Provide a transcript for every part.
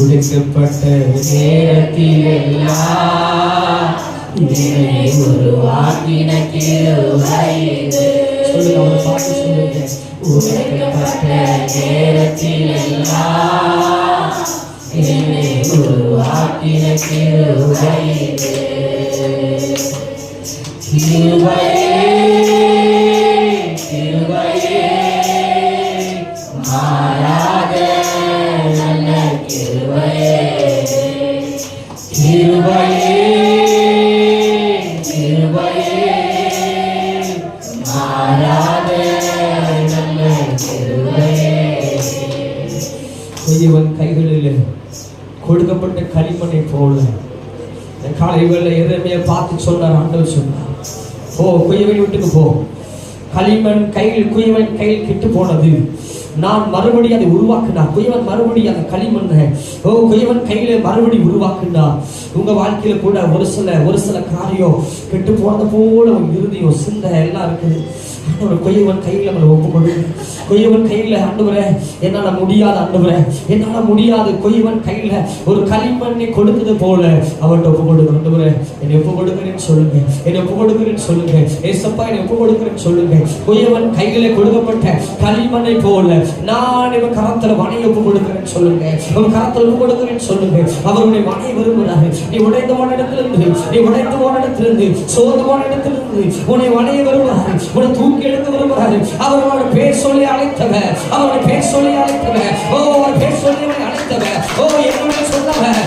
உடைக்கப்பட்ட நேரத்தில் எல்லாம் என்னை உருவாக்கின கிருபை இது. சொல்லுங்க, அவரை பார்த்து சொல்லுங்க. உடைக்கப்பட்ட நேரத்தில் எல்லாம் என்னை உருவாக்கின கிருபை இது. கிருபையே கிருபையே மாறாத நல்ல கிருபையே கிருபையே கிருபையே மாறாத நல்ல கிருபையே. கொய்யவன் கைகளில் கொடுக்கப்பட்ட களிமண்ணை போல காலை வேளை எதிர்மையை பார்த்து சொன்னார். ஆண்டவர் சொன்னார், போ குயவன் வீட்டுக்கு போ. களிமண் கையில் குயவன் கையில் கெட்டு போனது, நான் மறுபடியும் அதை உருவாக்குனா. குயவன் மறுபடியும் அந்த களிமண்ணை குயவன் கையில மறுபடியும் உருவாக்குனா. உங்க வாழ்க்கையில கூட ஒரு சில காரியம் கெட்டு போனது போல இறுதியும் சிந்தை எல்லாம் இருக்குது. கொய்யவன் கையில் நம்மளை ஒப்புக்கொடு. கொய்யவன் கையில் ஆண்டவரே என்னால முடியாது, ஆண்டவரே என்னால முடியாது. கொய்யவன் கையில ஒரு களிமண்ணை கொடுத்தது போல அவர்கிட்ட ஒப்புக்கொடுங்க. ஆண்டவரே என்னை ஒப்பு கொடுக்கிறேன்னு சொல்லுங்க, என்னை ஒப்பு கொடுக்கிறேன்னு சொல்லுங்க. ஏசப்பா என்னை ஒப்பு கொடுக்கிறேன்னு சொல்லுங்க. கொய்யவன் கையில கொடுக்கப்பட்ட களிமண்ணை போல நான் இவன் கரத்துல மனையை ஒப்பு கொடுக்கிறேன்னு சொல்லுங்க. உன் கரத்துல ஒப்பு கொடுக்கிறேன்னு சொல்லுங்க. அவருடைய மனையை விரும்புகிறாரு. நீ உடைந்த போன இடத்திலிருந்து, நீ உடைந்து போன இடத்திலிருந்து, சோர்ந்து போன இடத்திலிருந்து உன்னை மனையை விரும்புகிறாரு. உன்னை தூக்கி எடுத்து விரும்புகிறாரு. அவரோட பேர் சொல்லி அழைத்தவர், அவரோட பேர் சொல்லி அழைத்தவர், அவர் பேர் சொல்லி அழைத்தவர், என்னுடைய சொன்னவர்,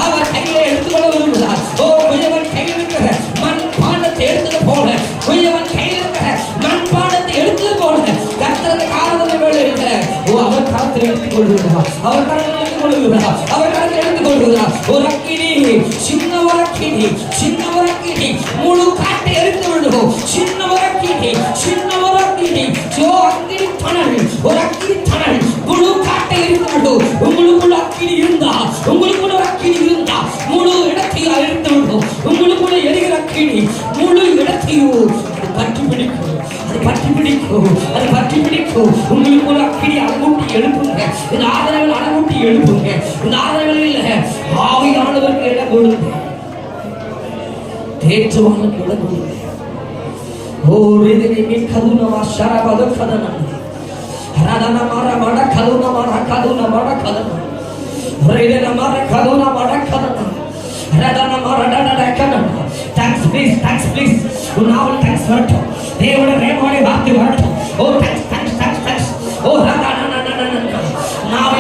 அவர் கையில எடுத்துக்கொள்ள விரும்புகிறார். குயவன் கையில் இருக்கிற மண் பாண்டத்தை எடுத்தது போல, குயவன் கையில் இருக்கிற மண் பாண்டத்தை எடுத்தது போல கர்த்தரது காரணத்தை மேல இருக்கிற அவர் காலத்தில் எடுத்துக் கொள்கிறார். அவர் காலத்தில் எடுத்துக் கொள்கிறார். அவர் காலத்தில் எடுத்துக் கொள்கிறார். ஒரு அக்கினி, சின்ன ஒரு அக்கினி, சின்ன ஒரு அக்கினி முழு காட்டை எரித்து விடுவோம். சின்ன ஒரு அக்கினி, சின்ன ஒரு அக்கினி, அக்கினி தணல், ஒரு அக்கினி தணல் முழு காட்டை எரித்து விடுவோம். உங்களுக்குள்ள அக்கினி இருந்தா, உங்களுக்குள்ள ஒரு அக்கினி இருந்தா முழு இடத்தையும் எரித்து விடுவோம். உங்களுக்குள்ள எரிகிற அக்கினி முழு இடத்தையும் பற்றி பிடிக்கும், அது பற்றி பிடிக்கும், அது பற்றி பிடிக்கும். உங்களுக்கு ஒரு அக்கினி அலங்கூட்டி எழுப்புங்க. இந்த ஆதரவில் அலங்கூட்டி எழுப்புங்க. இந்த ஆதரவில் ஆவியானவருக்கு இடம் கொடுங்க, தேற்றுவானுக்கு இடம் கொடுங்க. ஓ ரிதினி கதுனமா ஷரபத கதன ரதன மர மட கதுன மர கதுன மட கதன ரிதின மர கதுன மட கதன ரதன மர டட கதன. Thanks please, thanks please. உன்னாவில் தேங்க்ஸ் வரட்டும். தேவனுடைய வார்த்தை வரட்டும். ஓ தேங்க்ஸ்